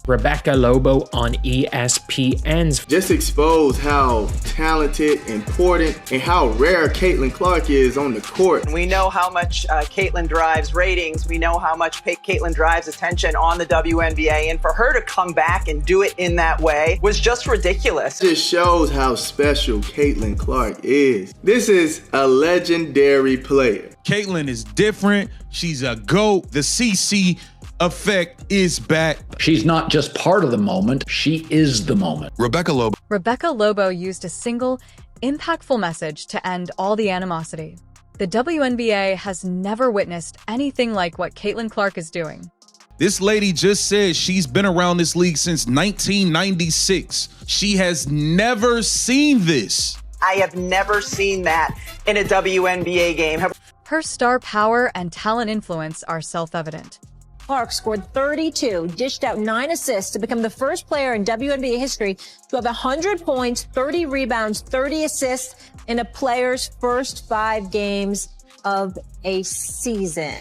Rebecca Lobo on ESPN's just expose how talented, important, and how rare Caitlin Clark is on the court. We know how much Caitlin drives ratings. We know how much Caitlin drives attention on the WNBA. And for her to come back and do it in that way was just ridiculous. It just shows how special Caitlin Clark is. This is a legendary player. Caitlin is different. She's a GOAT. The CC effect is back. She's not just part of the moment, she is the moment. Rebecca Lobo used a single, impactful message to end all the animosity. The WNBA has never witnessed anything like what Caitlin Clark is doing. This lady just said she's been around this league since 1996. She has never seen this. I have never seen that in a WNBA game. Her star power and talent influence are self-evident. Clark scored 32, dished out 9 assists to become the first player in WNBA history to have 100 points, 30 rebounds, 30 assists in a player's first 5 games of a season.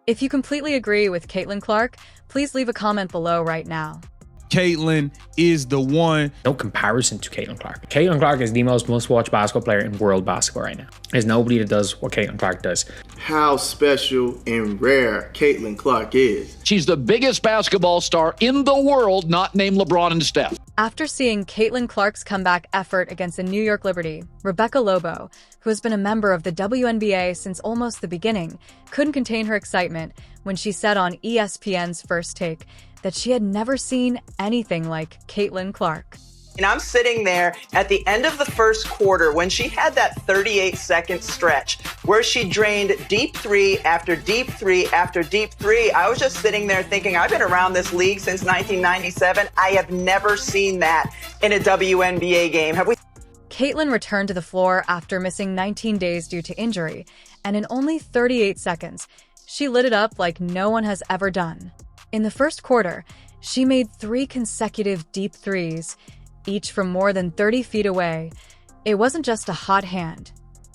If you completely agree with Caitlin Clark, please leave a comment below right now. Caitlin is the one. No comparison to Caitlin Clark. Caitlin Clark is the most watched basketball player in world basketball right now. There's nobody that does what Caitlin Clark does. How special and rare Caitlin Clark is. She's the biggest basketball star in the world, not named LeBron and Steph. After seeing Caitlin Clark's comeback effort against the New York Liberty, Rebecca Lobo, who has been a member of the WNBA since almost the beginning, couldn't contain her excitement when she said on ESPN's First Take that she had never seen anything like Caitlin Clark. And I'm sitting there at the end of the first quarter when she had that 38-second stretch where she drained deep three after deep three after deep three. I was just sitting there thinking, I've been around this league since 1997. I have never seen that in a WNBA game. Have we? Caitlin returned to the floor after missing 19 days due to injury, and in only 38 seconds, she lit it up like no one has ever done. In the first quarter, she made 3 consecutive deep threes, each from more than 30 feet away. It wasn't just a hot hand.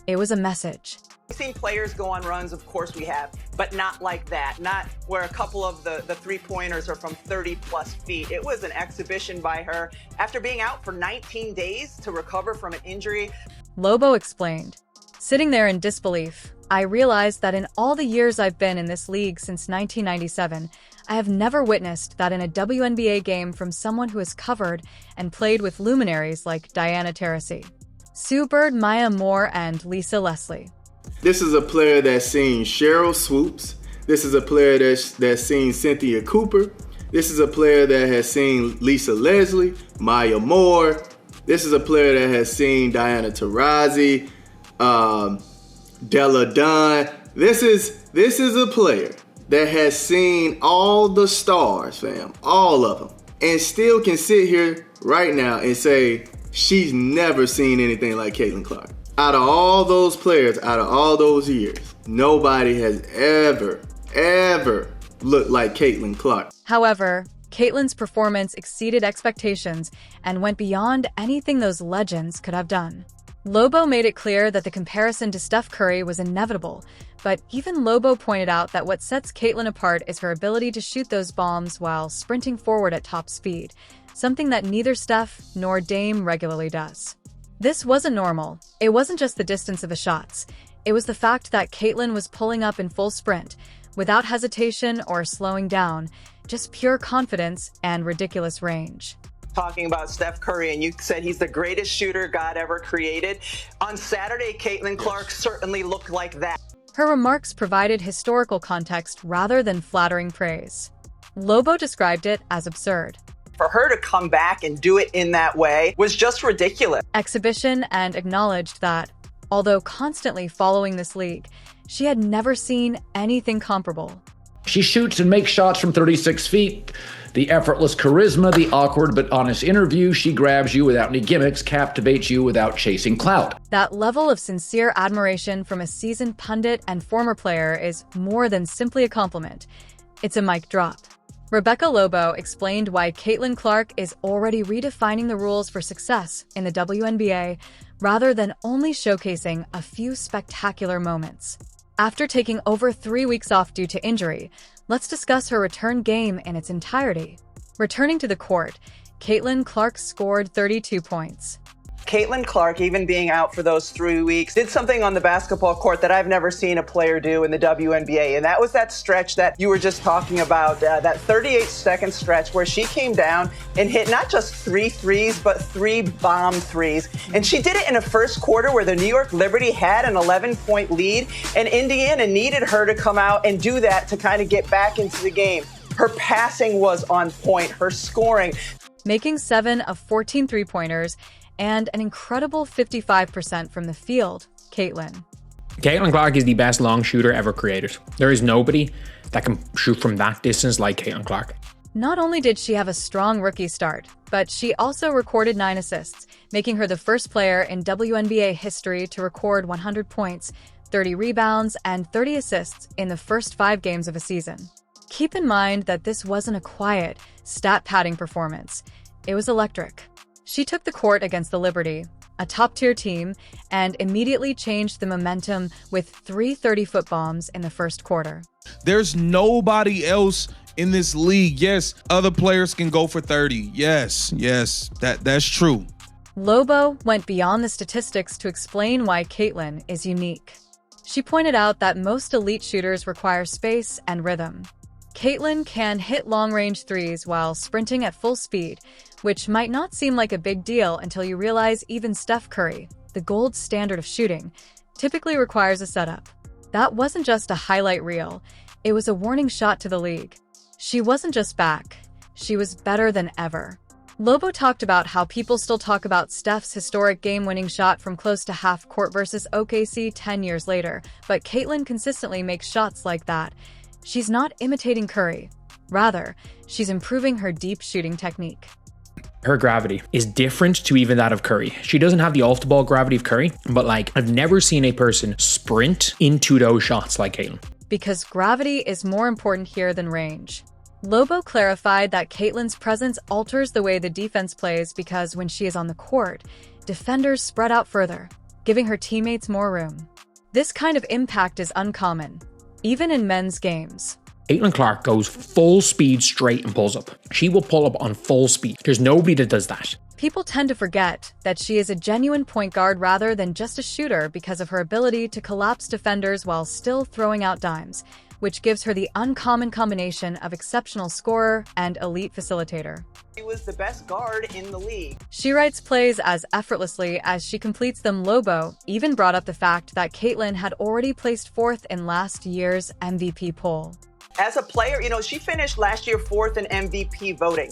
It was a message. We've seen players go on runs, of course we have, but not like that. Not where a couple of the three-pointers are from 30-plus feet. It was an exhibition by her after being out for 19 days to recover from an injury. Lobo explained, "Sitting there in disbelief, I realized that in all the years I've been in this league since 1997, I have never witnessed that in a WNBA game from someone who has covered and played with luminaries like Diana Taurasi, Sue Bird, Maya Moore, and Lisa Leslie." This is a player that's seen Cheryl Swoops. This is a player that's seen Cynthia Cooper. This is a player that has seen Lisa Leslie, Maya Moore. This is a player that has seen Diana Taurasi, Della Dunn. This is a player that has seen all the stars, fam, all of them, and still can sit here right now and say she's never seen anything like Caitlin Clark. Out of all those players, out of all those years, nobody has ever looked like Caitlin Clark. However, Caitlin's performance exceeded expectations and went beyond anything those legends could have done. Lobo made it clear that the comparison to Steph Curry was inevitable, but even Lobo pointed out that what sets Caitlin apart is her ability to shoot those bombs while sprinting forward at top speed, something that neither Steph nor Dame regularly does. This wasn't normal. It wasn't just the distance of the shots. It was the fact that Caitlin was pulling up in full sprint, without hesitation or slowing down, just pure confidence and ridiculous range. Talking about Steph Curry, and you said he's the greatest shooter God ever created. On Saturday, Caitlin Clark certainly looked like that. Her remarks provided historical context rather than flattering praise. Lobo described it as absurd. For her to come back and do it in that way was just ridiculous. Exhibition, and acknowledged that, although constantly following this league, she had never seen anything comparable. She shoots and makes shots from 36 feet. The effortless charisma, the awkward but honest interview, she grabs you without any gimmicks, captivates you without chasing clout. That level of sincere admiration from a seasoned pundit and former player is more than simply a compliment. It's a mic drop. Rebecca Lobo explained why Caitlin Clark is already redefining the rules for success in the WNBA rather than only showcasing a few spectacular moments. After taking over 3 weeks off due to injury, let's discuss her return game in its entirety. Returning to the court, Caitlin Clark scored 32 points. Caitlin Clark, even being out for those 3 weeks, did something on the basketball court that I've never seen a player do in the WNBA. And that was that stretch that you were just talking about, that 38-second stretch where she came down and hit not just 3 threes, but 3 bomb threes. And she did it in a first quarter where the New York Liberty had an 11-point lead, and Indiana needed her to come out and do that to kind of get back into the game. Her passing was on point, her scoring. Making 7 of 14 three-pointers and an incredible 55% from the field, Caitlin Clark is the best long shooter ever created. There is nobody that can shoot from that distance like Caitlin Clark. Not only did she have a strong rookie start, but she also recorded 9 assists, making her the first player in WNBA history to record 100 points, 30 rebounds, and 30 assists in the first 5 games of a season. Keep in mind that this wasn't a quiet, stat-padding performance. It was electric. She took the court against the Liberty, a top-tier team, and immediately changed the momentum with 3 30-foot bombs in the first quarter. There's nobody else in this league. Yes, other players can go for 30. Yes, that's true. Lobo went beyond the statistics to explain why Caitlin is unique. She pointed out that most elite shooters require space and rhythm. Caitlin can hit long-range threes while sprinting at full speed, which might not seem like a big deal until you realize even Steph Curry, the gold standard of shooting, typically requires a setup. That wasn't just a highlight reel, it was a warning shot to the league. She wasn't just back, she was better than ever. Lobo talked about how people still talk about Steph's historic game-winning shot from close to half court versus OKC 10 years later, but Caitlin consistently makes shots like that. She's not imitating Curry. Rather, she's improving her deep shooting technique. Her gravity is different to even that of Curry. She doesn't have the off-the-ball gravity of Curry, but I've never seen a person sprint into those shots like Caitlin. Because gravity is more important here than range. Lobo clarified that Caitlin's presence alters the way the defense plays because when she is on the court, defenders spread out further, giving her teammates more room. This kind of impact is uncommon, even in men's games. Caitlin Clark goes full speed straight and pulls up. She will pull up on full speed. There's nobody that does that. People tend to forget that she is a genuine point guard rather than just a shooter because of her ability to collapse defenders while still throwing out dimes, which gives her the uncommon combination of exceptional scorer and elite facilitator. She was the best guard in the league. She writes plays as effortlessly as she completes them. Lobo even brought up the fact that Caitlin had already placed 4th in last year's MVP poll. As a player, she finished last year 4th in MVP voting.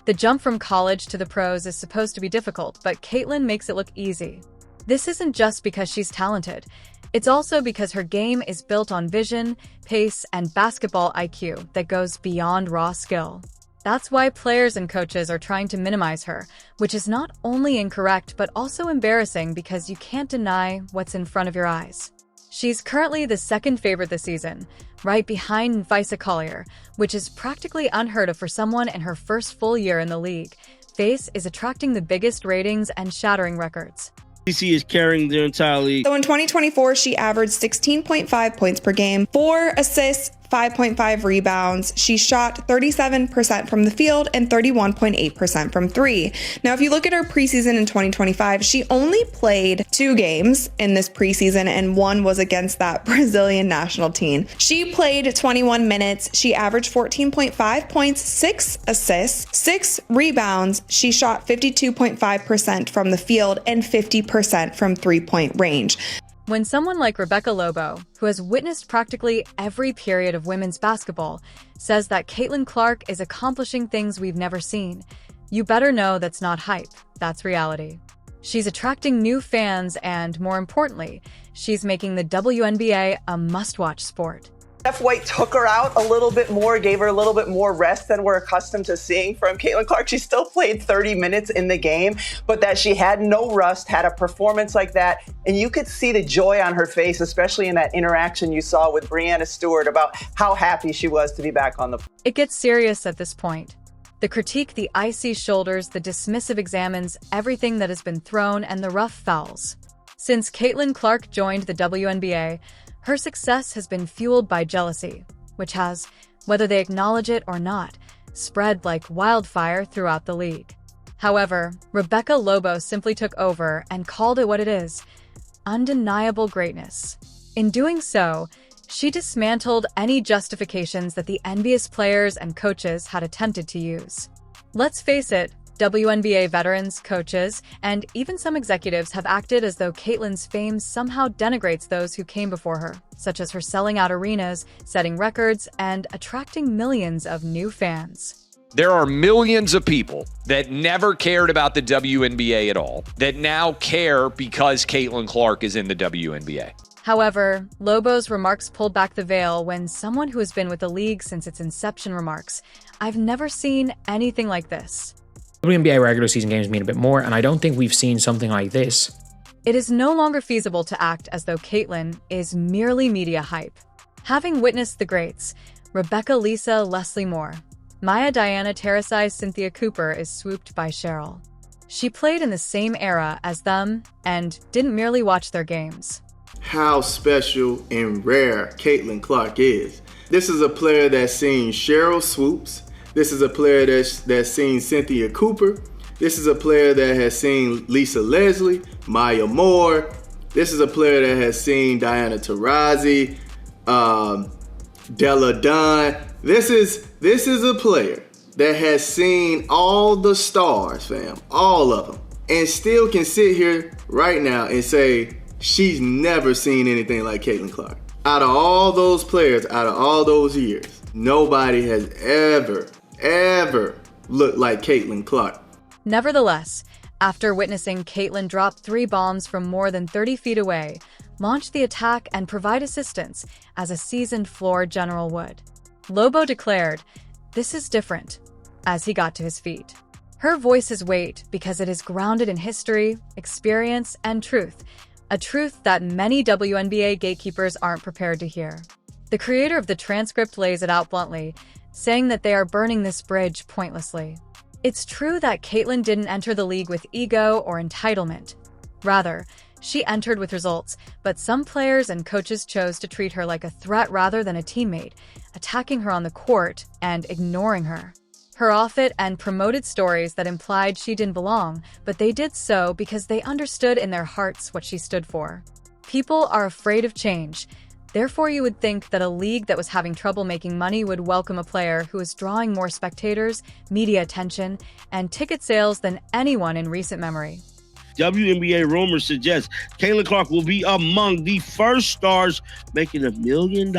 The jump from college to the pros is supposed to be difficult, but Caitlin makes it look easy. This isn't just because she's talented. It's also because her game is built on vision, pace, and basketball IQ that goes beyond raw skill. That's why players and coaches are trying to minimize her, which is not only incorrect but also embarrassing because you can't deny what's in front of your eyes. She's currently the 2nd favorite this season, right behind Visa Collier, which is practically unheard of for someone in her first full year in the league. Face is attracting the biggest ratings and shattering records. DC is carrying their entire league. So in 2024, she averaged 16.5 points per game, 4 assists, 5.5 rebounds. She shot 37% from the field and 31.8% from 3. Now, if you look at her preseason in 2025, she only played 2 games in this preseason, and 1 was against that Brazilian national team. She played 21 minutes. She averaged 14.5 points, 6 assists, 6 rebounds. She shot 52.5% from the field and 50% from 3-point range. When someone like Rebecca Lobo, who has witnessed practically every period of women's basketball, says that Caitlin Clark is accomplishing things we've never seen, you better know that's not hype, that's reality. She's attracting new fans and, more importantly, she's making the WNBA a must-watch sport. Steph White took her out a little bit more, gave her a little bit more rest than we're accustomed to seeing from Caitlin Clark. She still played 30 minutes in the game, but that she had no rust, had a performance like that, and you could see the joy on her face, especially in that interaction you saw with Breanna Stewart about how happy she was to be back on the floor. It gets serious at this point. The critique, the icy shoulders, the dismissive examines everything that has been thrown, and the rough fouls. Since Caitlin Clark joined the WNBA, her success has been fueled by jealousy, which has, whether they acknowledge it or not, spread like wildfire throughout the league. However, Rebecca Lobo simply took over and called it what it is: undeniable greatness. In doing so, she dismantled any justifications that the envious players and coaches had attempted to use. Let's face it, WNBA veterans, coaches, and even some executives have acted as though Caitlyn's fame somehow denigrates those who came before her, such as her selling out arenas, setting records, and attracting millions of new fans. There are millions of people that never cared about the WNBA at all that now care because Caitlin Clark is in the WNBA. However, Lobo's remarks pulled back the veil when someone who has been with the league since its inception remarks, "I've never seen anything like this." WNBA regular season games mean a bit more, and I don't think we've seen something like this. It is no longer feasible to act as though Caitlyn is merely media hype. Having witnessed the greats, Rebecca Lisa Leslie Moore, Maya Diana Terasai Cynthia Cooper is swooped by Cheryl. She played in the same era as them and didn't merely watch their games. How special and rare Caitlin Clark is. This is a player that's seen Cheryl swoops. This is a player that's seen Cynthia Cooper. This is a player that has seen Lisa Leslie, Maya Moore. This is a player that has seen Diana Taurasi, Della Dunn. This is a player that has seen all the stars, fam, all of them, and still can sit here right now and say she's never seen anything like Caitlin Clark. Out of all those players, out of all those years, nobody has ever looked like Caitlin Clark. Nevertheless, after witnessing Caitlyn drop 3 bombs from more than 30 feet away, launch the attack and provide assistance as a seasoned floor general would, Lobo declared, "This is different," as he got to his feet. Her voice has weight because it is grounded in history, experience, and truth, a truth that many WNBA gatekeepers aren't prepared to hear. The creator of the transcript lays it out bluntly, saying that they are burning this bridge pointlessly. It's true that Caitlyn didn't enter the league with ego or entitlement. Rather, she entered with results, but some players and coaches chose to treat her like a threat rather than a teammate, attacking her on the court and ignoring her. Her off-it and promoted stories that implied she didn't belong, but they did so because they understood in their hearts what she stood for. People are afraid of change. Therefore, you would think that a league that was having trouble making money would welcome a player who is drawing more spectators, media attention, and ticket sales than anyone in recent memory. WNBA rumors suggest Caitlin Clark will be among the first stars making $1 million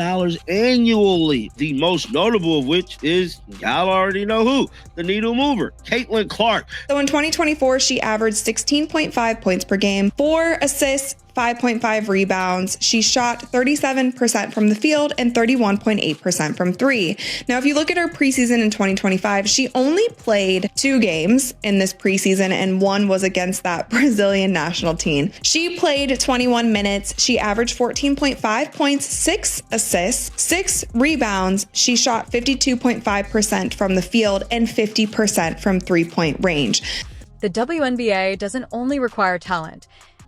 annually. The most notable of which is, y'all already know who, the needle mover, Caitlin Clark. So in 2024, she averaged 16.5 points per game, 4 assists, 5.5 rebounds. She shot 37% from the field and 31.8% from 3. Now, if you look at her preseason in 2025, she only played 2 games in this preseason, and one was against that Brazilian national team. She played 21 minutes. She averaged 14.5 points, 6 assists, 6 rebounds. She shot 52.5% from the field and 50% from 3-point range. The WNBA doesn't only require talent.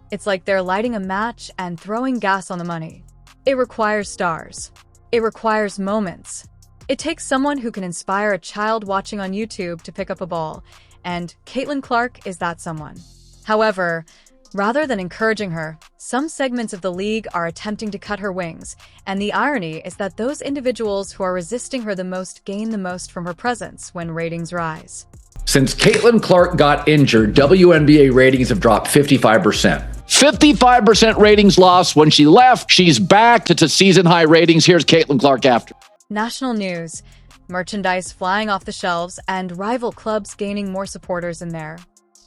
It's like they're lighting a match and throwing gas on the money. It requires stars. It requires moments. It takes someone who can inspire a child watching on YouTube to pick up a ball, and Caitlin Clark is that someone. However, rather than encouraging her, some segments of the league are attempting to cut her wings, and the irony is that those individuals who are resisting her the most gain the most from her presence when ratings rise. Since Caitlin Clark got injured, WNBA ratings have dropped 55%. 55% ratings lost. When she left, she's back to season-high ratings. Here's Caitlin Clark after. National news, merchandise flying off the shelves, and rival clubs gaining more supporters in there.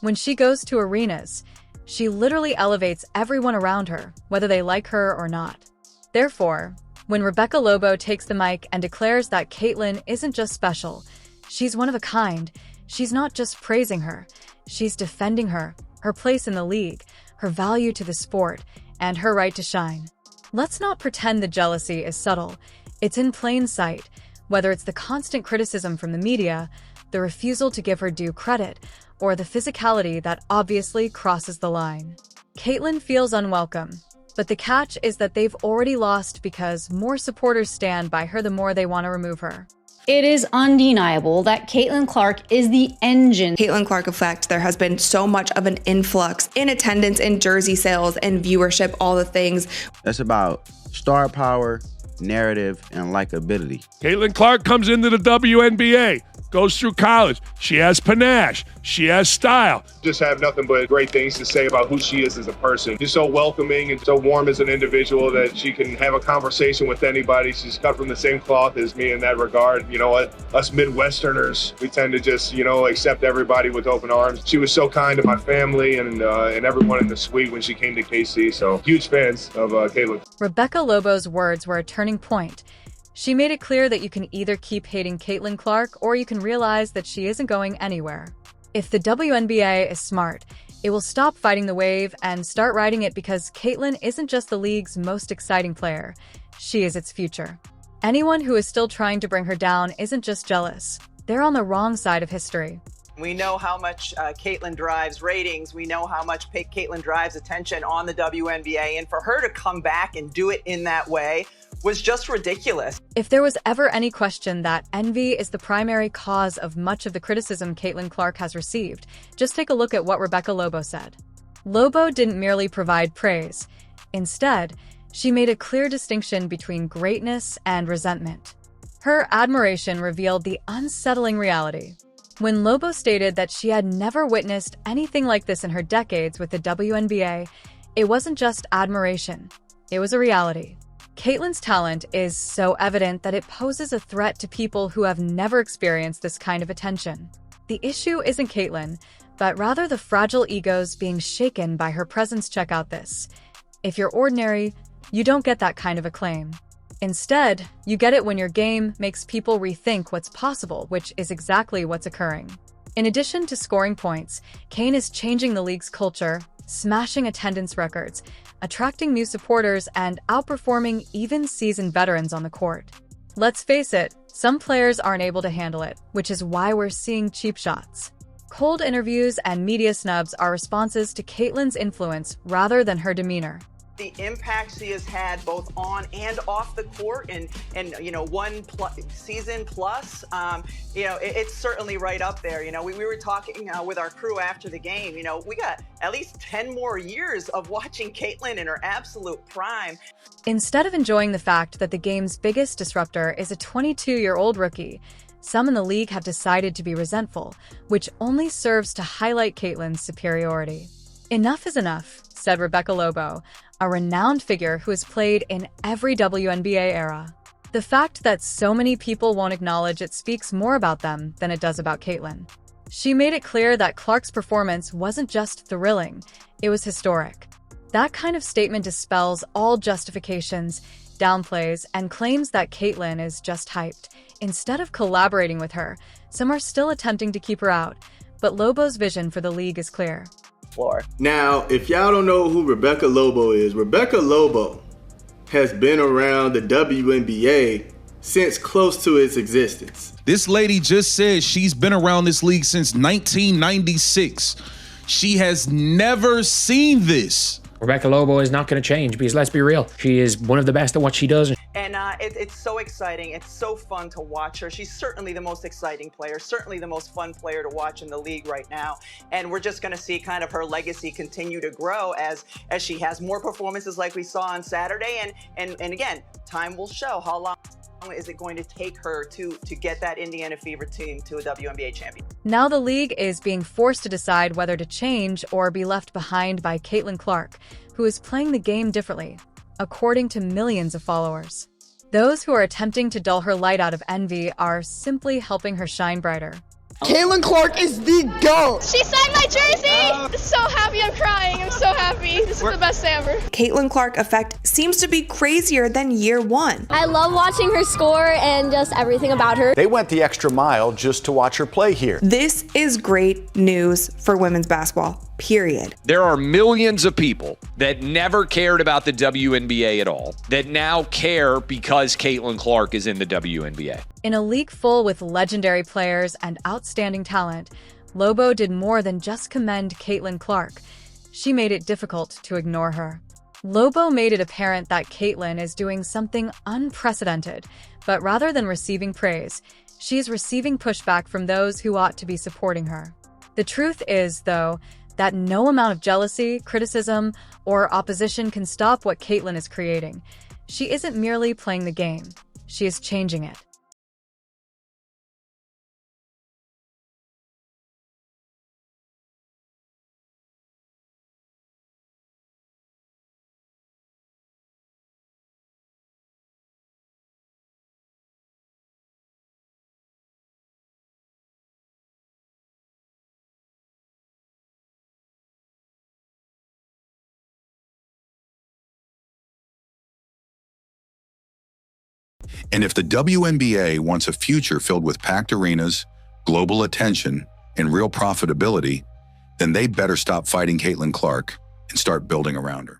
When she goes to arenas, she literally elevates everyone around her, whether they like her or not. Therefore, when Rebecca Lobo takes the mic and declares that Caitlyn isn't just special, she's one of a kind, she's not just praising her, she's defending her place in the league, her value to the sport, and her right to shine. Let's not pretend the jealousy is subtle. It's in plain sight, whether it's the constant criticism from the media, the refusal to give her due credit, or the physicality that obviously crosses the line. Caitlyn feels unwelcome, but the catch is that they've already lost because more supporters stand by her the more they want to remove her. It is undeniable that Caitlin Clark is the engine. Caitlin Clark effect. There has been so much of an influx in attendance, in jersey sales, and viewership, all the things. That's about star power, narrative, and likability. Caitlin Clark comes into the WNBA, goes through college. She has panache. She has style. Just have nothing but great things to say about who she is as a person. She's so welcoming and so warm as an individual that she can have a conversation with anybody. She's cut from the same cloth as me in that regard. You know, us Midwesterners, we tend to just, accept everybody with open arms. She was so kind to my family and everyone in the suite when she came to KC. So huge fans of Caitlin. Rebecca Lobo's words were a turning point. She made it clear that you can either keep hating Caitlin Clark or you can realize that she isn't going anywhere. If the WNBA is smart, it will stop fighting the wave and start riding it because Caitlin isn't just the league's most exciting player. She is its future. Anyone who is still trying to bring her down isn't just jealous. They're on the wrong side of history. We know how much Caitlin drives ratings. We know how much Caitlin drives attention on the WNBA. And for her to come back and do it in that way was just ridiculous. If there was ever any question that envy is the primary cause of much of the criticism Caitlin Clark has received, just take a look at what Rebecca Lobo said. Lobo didn't merely provide praise. Instead, she made a clear distinction between greatness and resentment. Her admiration revealed the unsettling reality. When Lobo stated that she had never witnessed anything like this in her decades with the WNBA, it wasn't just admiration, it was a reality. Caitlin's talent is so evident that it poses a threat to people who have never experienced this kind of attention. The issue isn't Caitlin, but rather the fragile egos being shaken by her presence. Check out this. If you're ordinary, you don't get that kind of acclaim. Instead, you get it when your game makes people rethink what's possible, which is exactly what's occurring. In addition to scoring points, Kane is changing the league's culture, smashing attendance records, attracting new supporters, and outperforming even seasoned veterans on the court. Let's face it, some players aren't able to handle it, which is why we're seeing cheap shots. Cold interviews and media snubs are responses to Caitlin's influence rather than her demeanor. The impact she has had both on and off the court and one season plus, it's certainly right up there. We were talking with our crew after the game. We got at least 10 more years of watching Caitlin in her absolute prime. Instead of enjoying the fact that the game's biggest disruptor is a 22-year-old rookie, some in the league have decided to be resentful, which only serves to highlight Caitlin's superiority. Enough is enough, said Rebecca Lobo, a renowned figure who has played in every WNBA era. The fact that so many people won't acknowledge it speaks more about them than it does about Caitlin. She made it clear that Clark's performance wasn't just thrilling, it was historic. That kind of statement dispels all justifications, downplays, and claims that Caitlin is just hyped. Instead of collaborating with her, some are still attempting to keep her out, but Lobo's vision for the league is clear. Floor. Now, if y'all don't know who Rebecca Lobo is, Rebecca Lobo has been around the WNBA since close to its existence. This lady just said she's been around this league since 1996. She has never seen this. Rebecca Lobo is not going to change because let's be real, she is one of the best at what she does. And it's so exciting. It's so fun to watch her. She's certainly the most exciting player, certainly the most fun player to watch in the league right now. And we're just going to see kind of her legacy continue to grow as she has more performances like we saw on Saturday. And again, time will show how long is it going to take her to get that Indiana Fever team to a WNBA champion. Now the league is being forced to decide whether to change or be left behind by Caitlin Clark, who is playing the game differently, according to millions of followers. Those who are attempting to dull her light out of envy are simply helping her shine brighter. Caitlin Clark is the GOAT! She signed my jersey! So happy, I'm crying. I'm so happy. This is the best day ever. Caitlin Clark effect seems to be crazier than year one. I love watching her score and just everything about her. They went the extra mile just to watch her play here. This is great news for women's basketball, period. There are millions of people that never cared about the WNBA at all that now care because Caitlin Clark is in the WNBA. In a league full with legendary players and outstanding talent, Lobo did more than just commend Caitlin Clark. She made it difficult to ignore her. Lobo made it apparent that Caitlin is doing something unprecedented, but rather than receiving praise, She is receiving pushback from those who ought to be supporting her. The truth is, though, that no amount of jealousy, criticism, or opposition can stop what Caitlyn is creating. She isn't merely playing the game. She is changing it. And if the WNBA wants a future filled with packed arenas, global attention, and real profitability, then they better stop fighting Caitlin Clark and start building around her.